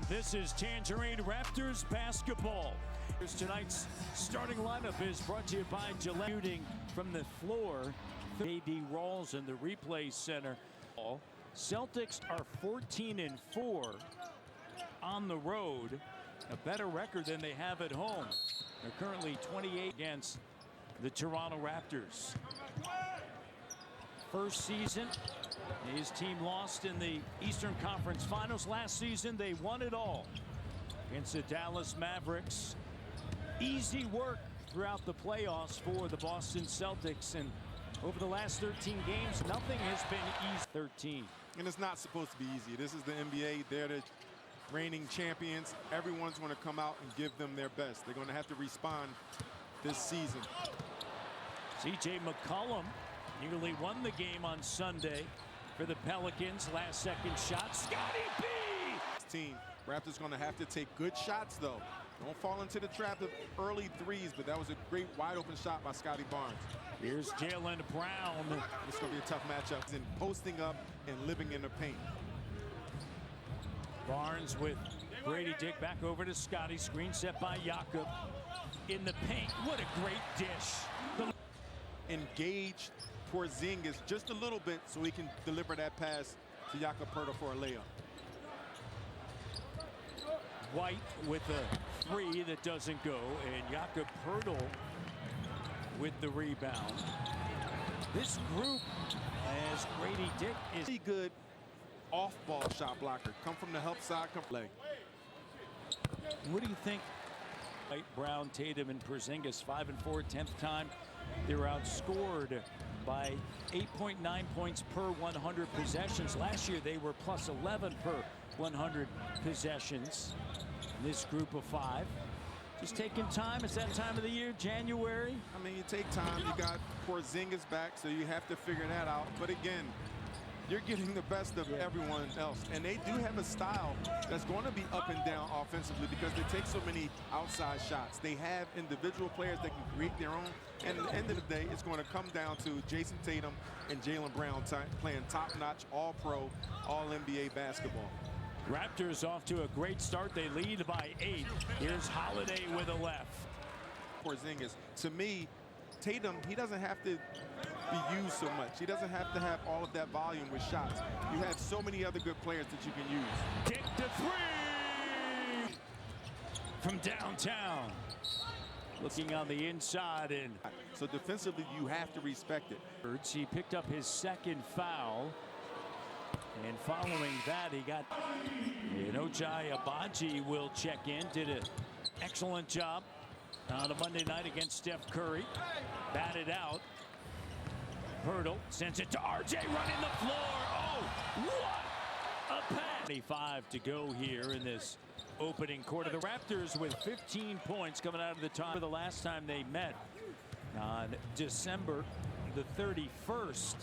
And this is Tangerine Raptors basketball. Tonight's starting lineup is brought to you by Gillette. Shooting from the floor, A.D. Rawls in the replay center. Celtics are 14-4 on the road, a better record than they have at home. They're currently 28 against the Toronto Raptors. First season, his team lost in the Eastern Conference Finals. Last season, they won it all against the Dallas Mavericks. Easy work throughout the playoffs for the Boston Celtics, and over the last 13 games, nothing has been easy. 13. And it's not supposed to be easy. This is the NBA. They're the reigning champions. Everyone's going to come out and give them their best. They're going to have to respond this season. C.J. McCollum nearly won the game on Sunday for the Pelicans. Last second shot, Scotty B! Team. Raptors going to have to take good shots, though. Don't fall into the trap of early threes, but that was a great wide open shot by Scotty Barnes. Here's Jaylen Brown. It's going to be a tough matchup in posting up and living in the paint. Barnes with Grady Dick back over to Scotty. Screen set by Jakob in the paint. What a great dish. Engage Porzingis just a little bit so he can deliver that pass to Jakob Poeltl for a layup. White with a three that doesn't go, and Jakob Poeltl with the rebound. This group, as Grady Dick is pretty good off-ball shot blocker. Come from the help side, come play. What do you think? Brown, Tatum, and Porzingis 5-4, 10th time. They're outscored by 8.9 points per 100 possessions. Last year they were plus 11 per 100 possessions. This group of five just taking time. It's that time of the year, January. I mean, you take time. You got Porzingis back, so you have to figure that out. But again, you're getting the best of everyone else. And they do have a style that's going to be up and down offensively because they take so many outside shots. They have individual players that can create their own. And at the end of the day, it's going to come down to Jason Tatum and Jaylen Brown playing top-notch, all-pro, all-NBA basketball. Raptors off to a great start. They lead by 8. Here's Holiday with a left. Porzingis, to me, Tatum, he doesn't have to be used so much. He doesn't have to have all of that volume with shots. You have so many other good players that you can use. Kick to three from downtown. Looking on the inside, and so defensively you have to respect it. He picked up his second foul, and following that he got Ochai Agbaji will check in. Did an excellent job on a Monday night against Steph Curry. Batted out. Poeltl sends it to RJ running the floor. Oh, what a pass. 25 to go here in this opening quarter. The Raptors with 15 points coming out of the top. For the last time they met on December the 31st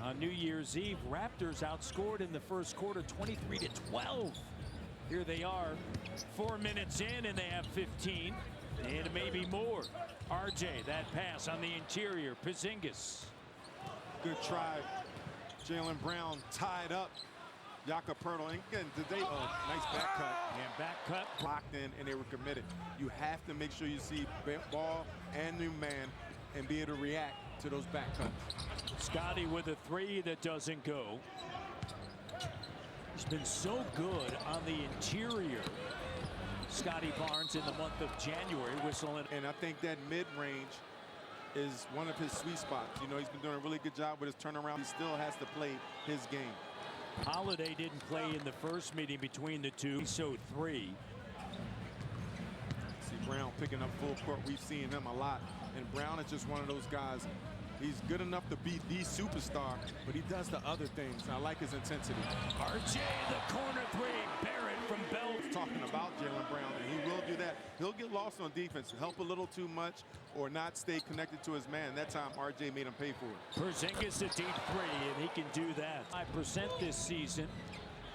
on New Year's Eve, Raptors outscored in the first quarter 23-12. Here they are 4 minutes in, and they have 15 and maybe more. RJ, that pass on the interior. Porzingis. Good try. Jaylen Brown tied up Jakob Poeltl. And again, today, nice back cut. And back cut. Locked in, and they were committed. You have to make sure you see ball and new man and be able to react to those back cuts. Scotty with a three that doesn't go. He's been so good on the interior. Scotty Barnes in the month of January whistling. And I think that mid-range is one of his sweet spots. You know, he's been doing a really good job with his turnaround. He still has to play his game. Holiday didn't play in the first meeting between the two, so 3. See Brown picking up full court. We've seen him a lot. And Brown is just one of those guys. He's good enough to be the superstar, but he does the other things. I like his intensity. RJ, the corner 3. Barrett from Bell. Talking about Jaylen Brown, and he will do that. He'll get lost on defense, help a little too much, or not stay connected to his man. That time, RJ made him pay for it. Porzingis a deep 3, and he can do that. 5% this season.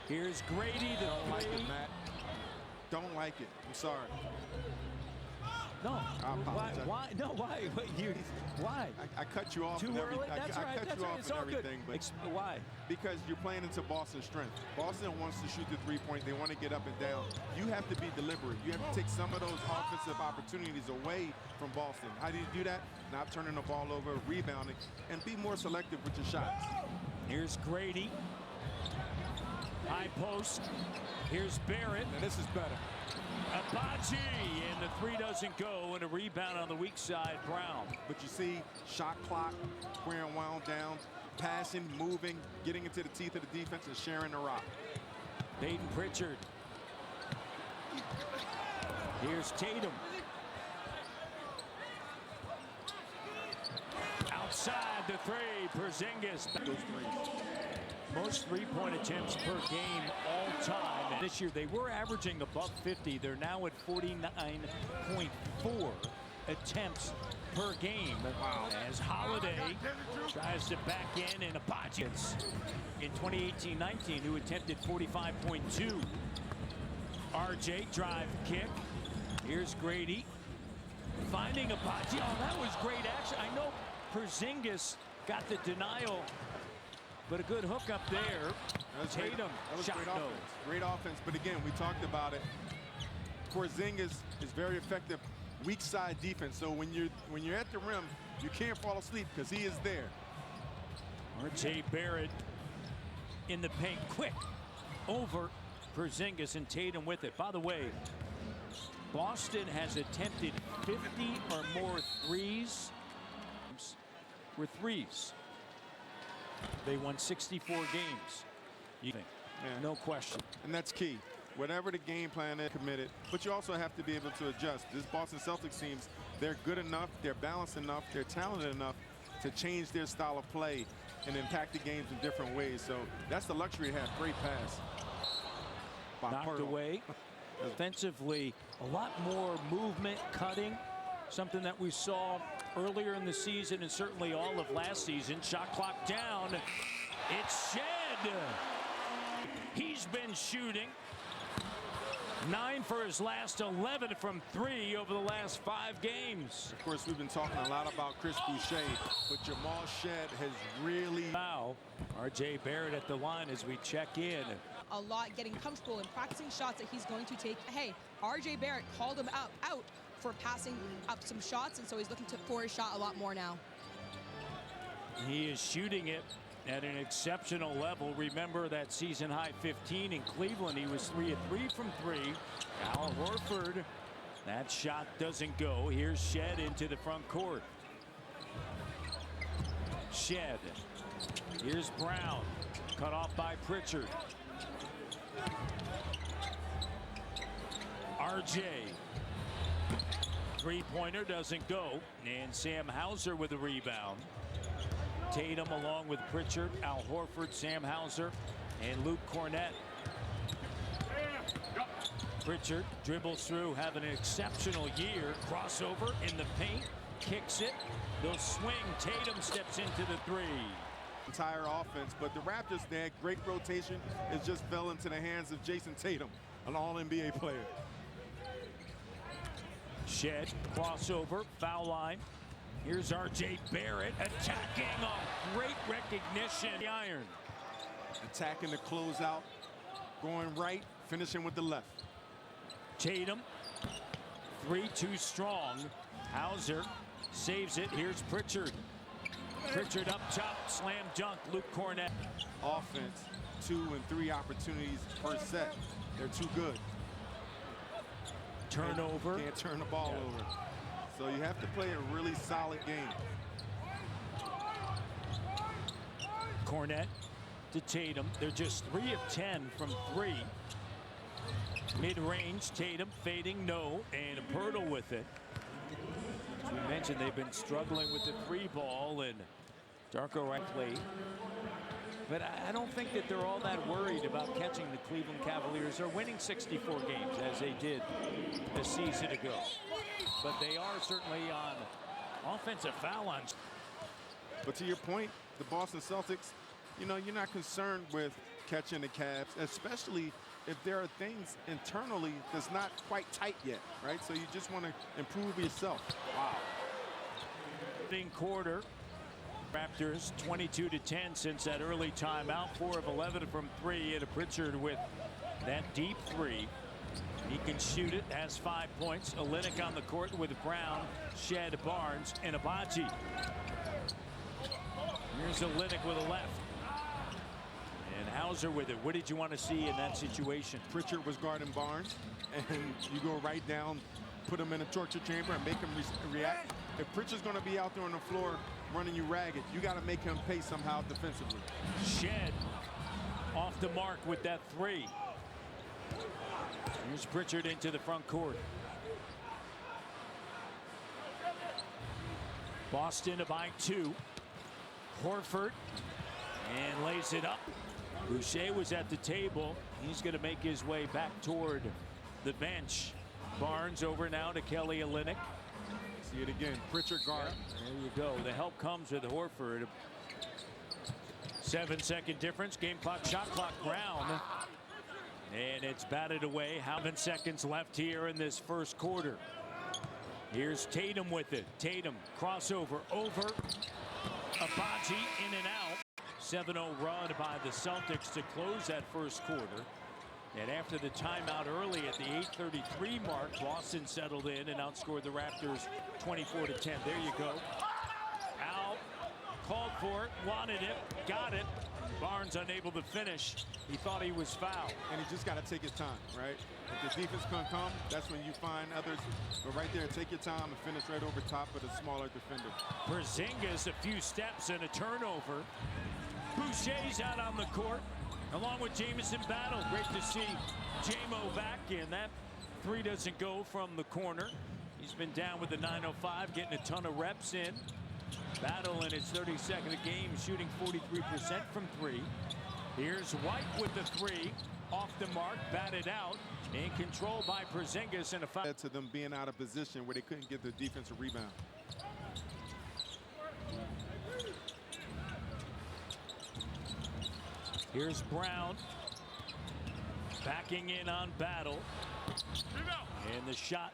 Here's Grady. Don't like it, Matt. Don't like it. I'm sorry. No. I apologize. Why? No, why? Why? I cut you off. Too and early? That's I right. cut That's you right. off It's and all good. everything, but Why? because you're playing into Boston's strength. Boston wants to shoot the three-point. They want to get up and down. You have to be deliberate. You have to take some of those offensive opportunities away from Boston. How do you do that? Not turning the ball over, rebounding, and be more selective with your shots. Here's Grady. High post. Here's Barrett. Now this is better. Abaji, and the three doesn't go, and a rebound on the weak side, Brown. But you see shot clock, squaring wound down, passing, moving, getting into the teeth of the defense and sharing the rock. Peyton Pritchard. Here's Tatum. Outside the three, Porzingis. Those threes. Most three-point attempts per game all time. And this year they were averaging above 50. They're now at 49.4 attempts per game. Wow. As Holiday tries to back in, and Abaji in 2018-19 who attempted 45.2. RJ drive kick. Here's Grady finding Abaji. Oh, that was great action. I know Porzingis got the denial, but a good hook up there. Tatum, that was shot great no. offense. Great offense, but again, we talked about it. Porzingis is very effective weak side defense. So when you're at the rim, you can't fall asleep because he is there. RJ Barrett in the paint, quick over Porzingis, and Tatum with it. By the way, Boston has attempted 50 or more threes. Were threes. They won 64 games. You think? Yeah. No question. And that's key. Whatever the game plan is committed, but you also have to be able to adjust. This Boston Celtics teams, they're good enough, they're balanced enough, they're talented enough to change their style of play and impact the games in different ways. So that's the luxury to have. Great pass. Knocked away. Offensively, a lot more movement, cutting, something that we saw earlier in the season and certainly all of last season. Shot clock down. It's Shed. He's been shooting 9 for his last 11 from 3 over the last 5 games. Of course, we've been talking a lot about Chris Boucher, but Jamal Shed has really... Now, RJ Barrett at the line as we check in. A lot getting comfortable and practicing shots that he's going to take. Hey, RJ Barrett called him out for passing up some shots, and so he's looking for his shot a lot more now. He is shooting it at an exceptional level. Remember that season high 15 in Cleveland. He was 3 of 3 from 3. Al Horford, that shot doesn't go. Here's Shed into the front court. Shed. Here's Brown, cut off by Pritchard. RJ. Three-pointer doesn't go, and Sam Hauser with a rebound. Tatum along with Pritchard, Al Horford, Sam Hauser, and Luke Cornett. Pritchard dribbles through, having an exceptional year. Crossover in the paint, kicks it. They'll swing. Tatum steps into the three. Entire offense, but the Raptors, they had great rotation. It just fell into the hands of Jason Tatum, an all-NBA player. Shed, crossover, foul line. Here's RJ Barrett attacking. Oh, great recognition. The iron. Attacking the closeout, going right, finishing with the left. Tatum, 3 too strong. Hauser saves it. Here's Pritchard. Pritchard up top, slam dunk. Luke Cornett. Offense, 2 and 3 opportunities per set. They're too good. Turnover. Can't turn the ball over. So you have to play a really solid game. Cornett to Tatum. They're just 3 of 10 from 3. Mid-range, Tatum fading, no, and Pirtle with it. As we mentioned, they've been struggling with the 3 ball, and Darko rightly. But I don't think that they're all that worried about catching the Cleveland Cavaliers. They're winning 64 games as they did a season ago. But they are certainly on offensive foul lines. But to your point, the Boston Celtics, you know, you're not concerned with catching the Cavs, especially if there are things internally that's not quite tight yet, right? So you just want to improve yourself. Wow. Quarter. Raptors 22-10 since that early timeout. 4 of 11 from 3, and Pritchard with that deep 3. He can shoot it, has 5 points. Olynyk on the court with Brown, Shed, Barnes, and Abaji. Here's Olynyk with a left. And Hauser with it. What did you want to see in that situation? Pritchard was guarding Barnes, and you go right down, put him in a torture chamber and make him react. If Pritchard's going to be out there on the floor running you ragged, you got to make him pay somehow defensively. Shed off the mark with that 3. Here's Pritchard into the front court. Boston by 2. Horford and lays it up. Boucher was at the table. He's going to make his way back toward the bench. Barnes over now to Kelly Olynyk. See it again. Pritchard guard. There you go. The help comes with Horford. 7-second difference. Game clock, shot clock, Brown. And it's batted away. 7 seconds left here in this first quarter. Here's Tatum with it. Tatum crossover over. Abaji in and out. 7-0 run by the Celtics to close that first quarter. And after the timeout early at the 8:33 mark, Boston settled in and outscored the Raptors 24-10. There you go. Al called for it, wanted it, got it. Barnes unable to finish. He thought he was fouled. And he just got to take his time, right? If the defense can come, that's when you find others. But right there, take your time and finish right over top of the smaller defender. Porzingis a few steps and a turnover. Boucher's out on the court, along with Jamison Battle. Great to see J-Mo back, and that 3 doesn't go from the corner. He's been down with the 905, getting a ton of reps in. Battle in his 32nd game, shooting 43% from 3. Here's White with the 3, off the mark, batted out, in control by Porzingis, and a foul. To them being out of position where they couldn't get the defensive rebound. Here's Brown backing in on Battle, and the shot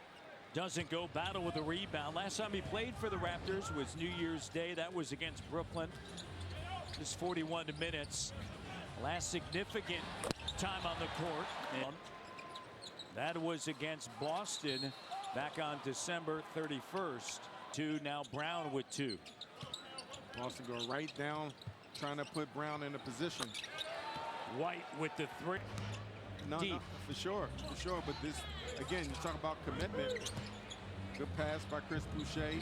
doesn't go. Battle with a rebound. Last time he played for the Raptors was New Year's Day. That was against Brooklyn. Just 41 minutes. Last significant time on the court, and that was against Boston back on December 31st. 2 now. Brown with 2. Boston go right down, trying to put Brown in a position. White with the 3. No, for sure. But this, again, you talk about commitment. Good pass by Chris Boucher.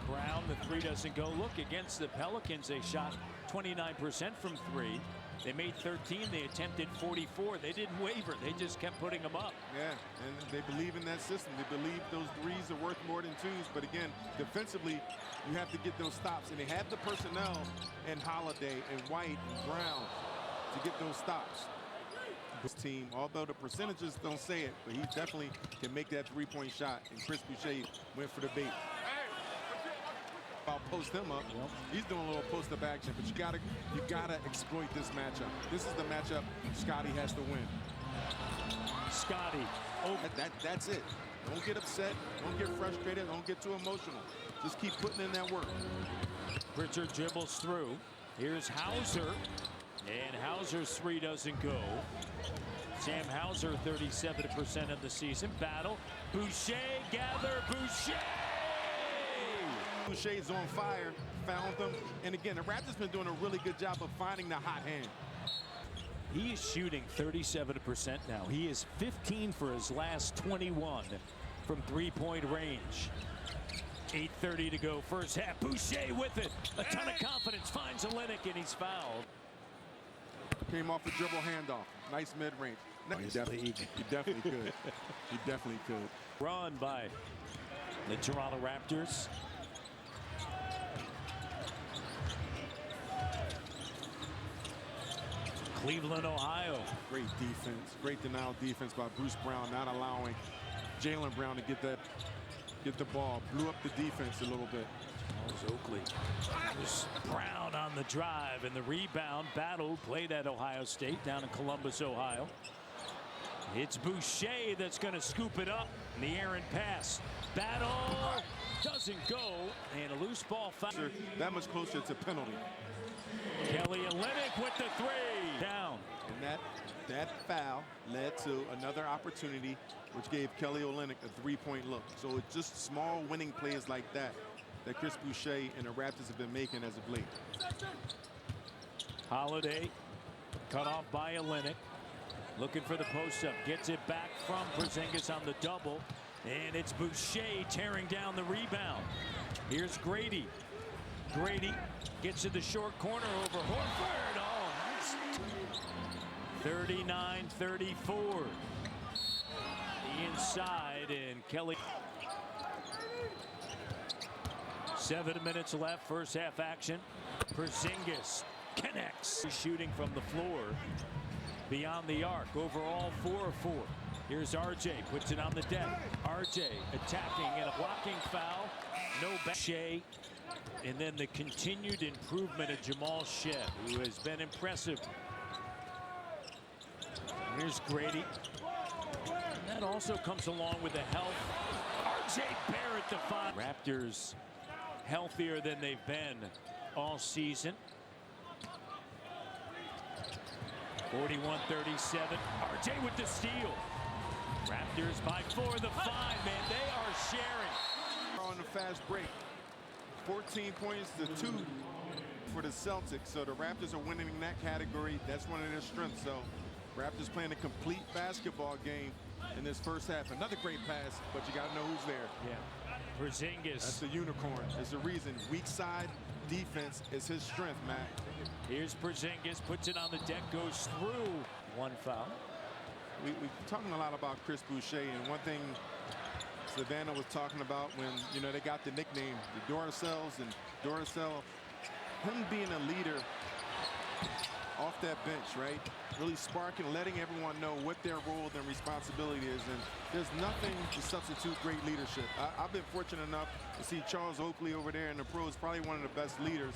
Brown, the 3 doesn't go. Look, against the Pelicans, they shot 29% from 3. They made 13. They attempted 44. They didn't waver. They just kept putting them up. Yeah, and they believe in that system. They believe those 3s are worth more than 2s. But again, defensively, you have to get those stops. And they have the personnel and Holiday and White and Brown to get those stops. This team, although the percentages don't say it, but he definitely can make that 3-point shot. And Chris Boucher went for the bait. I'll post him up. Yep. He's doing a little post-up action, but you gotta exploit this matchup. This is the matchup Scotty has to win. Scotty, that's it. Don't get upset. Don't get frustrated. Don't get too emotional. Just keep putting in that work. Pritchard dribbles through. Here's Hauser, and Hauser's 3 doesn't go. Sam Hauser, 37% of the season. Battle. Boucher, gather. Boucher! Boucher's on fire, found them. And again, the Raptors been doing a really good job of finding the hot hand. He is shooting 37% now. He is 15 for his last 21 from 3-point range. 8:30 to go first half. Boucher with it. A ton of confidence. Finds Olynyk, and he's fouled. Came off a dribble handoff. Nice mid-range. You definitely could. You definitely could. Run by the Toronto Raptors. Cleveland, Ohio. Great defense. Great denial defense by Bruce Brown, not allowing Jaylen Brown to get the ball. Blew up the defense a little bit. Charles Oakley. There's Brown on the drive and the rebound. Battle played at Ohio State down in Columbus, Ohio. It's Boucher that's going to scoop it up. The errant pass. Battle doesn't go. And a loose ball foul. That much closer to penalty. Kelly Olynyk with the three. Down. And that foul led to another opportunity, which gave Kelly Olynyk a three-point look. So it's just small winning plays like that Chris Boucher and the Raptors have been making as of late. Holiday cut off by Olynyk. Looking for the post-up. Gets it back from Porzingis on the double. And it's Boucher tearing down the rebound. Here's Grady. Grady gets to the short corner over Horford. Oh, nice. 39-34. The inside, and Kelly. 7 minutes left, first half action. Porzingis connects. Shooting from the floor. Beyond the arc, overall 4 of 4. Here's RJ, puts it on the deck. RJ attacking and a blocking foul. No back. Shea, and then the continued improvement of Jamal Shead, who has been impressive. Here's Grady. And that also comes along with the help. RJ Barrett the five. Raptors healthier than they've been all season. 41-37. RJ with the steal. Raptors by 4. The 5, man. They are sharing. On the fast break. 14 points to 2 for the Celtics. So the Raptors are winning in that category. That's one of their strengths. So Raptors playing a complete basketball game in this first half. Another great pass, but you got to know who's there. Yeah. Porzingis. That's the unicorn. It's the reason. Weak side defense is his strength, Matt. Here's Porzingis, puts it on the deck, goes through. One foul. We're talking a lot about Chris Boucher, and one thing Savannah was talking about when, you know, they got the nickname, the Duracells, and Duracell, him being a leader off that bench, right? Really sparking, letting everyone know what their role and responsibility is, and there's nothing to substitute great leadership. I've been fortunate enough to see Charles Oakley over there in the pros, probably one of the best leaders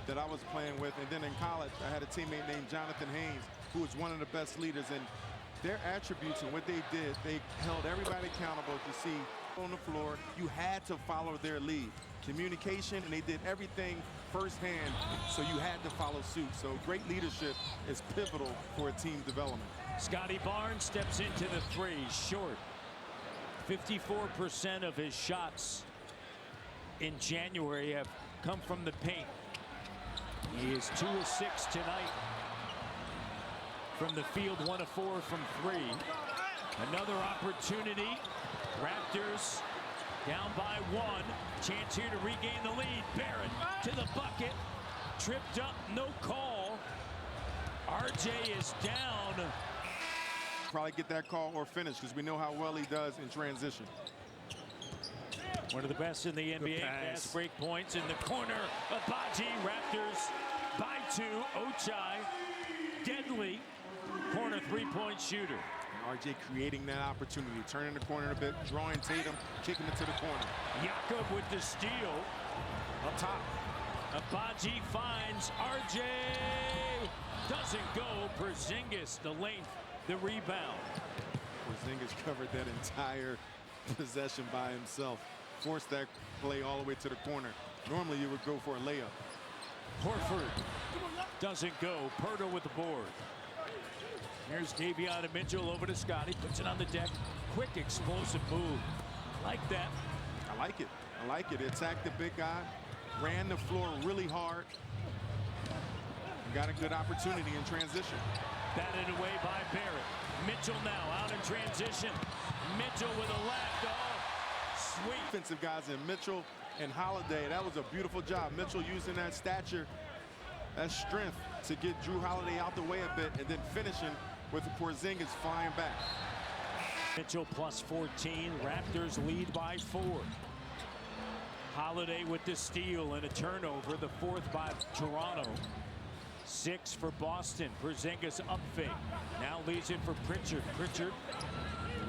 that I was playing with. And then in college, I had a teammate named Jonathan Haynes, who was one of the best leaders. And their attributes and what they did, they held everybody accountable to see on the floor. You had to follow their lead. Communication, and they did everything firsthand, so you had to follow suit. So great leadership is pivotal for a team development. Scotty Barnes steps into the three, short. 54% of his shots in January have come from the paint. He is 2 of 6 tonight from the field, 1 of 4 from 3. Another opportunity. Raptors down by 1. Chance here to regain the lead. Barrett to the bucket. Tripped up, no call. RJ is down. Probably get that call or finish, because we know how well he does in transition. One of the best in the NBA. Fast break points in the corner. Abaji, Raptors by 2. Ochai, deadly corner three-point shooter. And RJ creating that opportunity, turning the corner a bit, drawing Tatum, kicking it to the corner. Jakob with the steal. Up top. Abaji finds RJ. Doesn't go. Porzingis, the length, the rebound. Porzingis covered that entire possession by himself. Forced that play all the way to the corner. Normally you would go for a layup. Horford doesn't go. Pirtle with the board. Here's Davion Mitchell over to Scotty. Puts it on the deck. Quick, explosive move. Like that. I like it. I like it. Attacked the big guy. Ran the floor really hard. Got a good opportunity in transition. Batted away by Barrett. Mitchell now out in transition. Mitchell with a left. Oh, sweet. Defensive guys in Mitchell and Holiday. That was a beautiful job. Mitchell using that stature, that strength to get Drew Holiday out the way a bit, and then finishing with the Porzingis flying back. Mitchell plus 14. Raptors lead by 4. Holiday with the steal and a turnover. The 4th by Toronto. 6 for Boston. Porzingis up fake. Now leaves it for Pritchard. Pritchard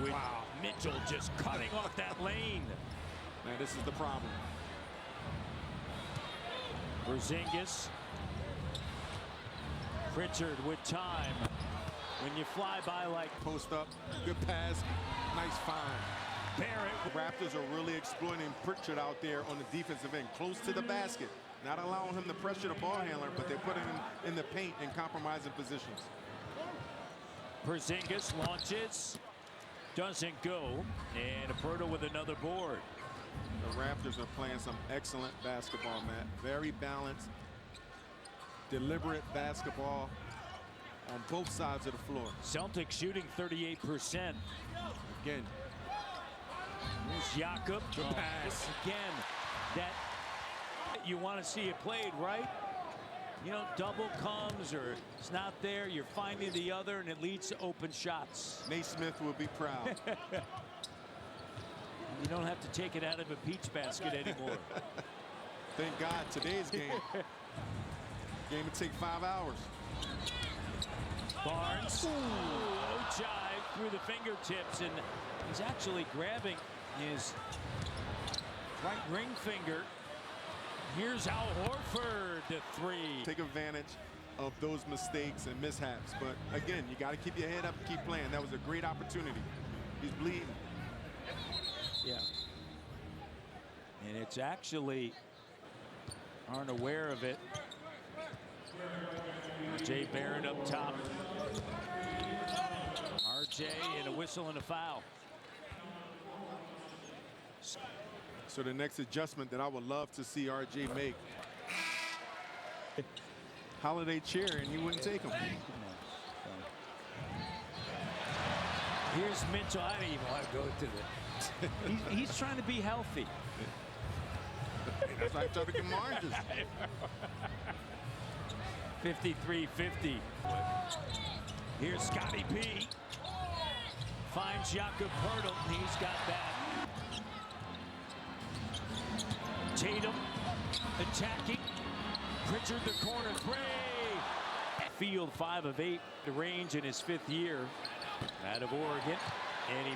with Mitchell just cutting off that lane. Man, this is the problem. Porzingis. Pritchard with time. When you fly by like Post up, good pass, nice find. Barrett. The Raptors are really exploiting Pritchard out there on the defensive end, close to the basket. Not allowing him to pressure the ball handler, but they're putting him in the paint in compromising positions. Porzingis launches. Doesn't go. And Aperto with another board. The Raptors are playing some excellent basketball, Matt. Very balanced, deliberate basketball on both sides of the floor. Celtics shooting 38%. Again, Here's Jakob. the pass. Again, that you want to see it played, right? You know, double comes or it's not there. You're finding the other, and it leads to open shots. Naismith will be proud. You don't have to take it out of a peach basket anymore. Thank God, today's game. Game would take 5 hours. Barnes. Ojai through the fingertips, and he's actually grabbing his right ring finger. Here's Al Horford, the three. Take advantage of those mistakes and mishaps. But again, you got to keep your head up and keep playing. That was a great opportunity. He's bleeding. Yeah. And it's actually aren't aware of it. Jay Barrett up top. RJ and a whistle and a foul. So the next adjustment that I would love to see RJ make. Holiday chair, and he wouldn't take him. Here's Mitchell. I don't even want to go to the. He's trying to be healthy. That's why I tried to get margins. 53-50. Here's Scotty P. Finds Jakob Poeltl. He's got that. Tatum attacking. Pritchard the corner three. Field 5 of 8. The range in his 5th year out of Oregon. And he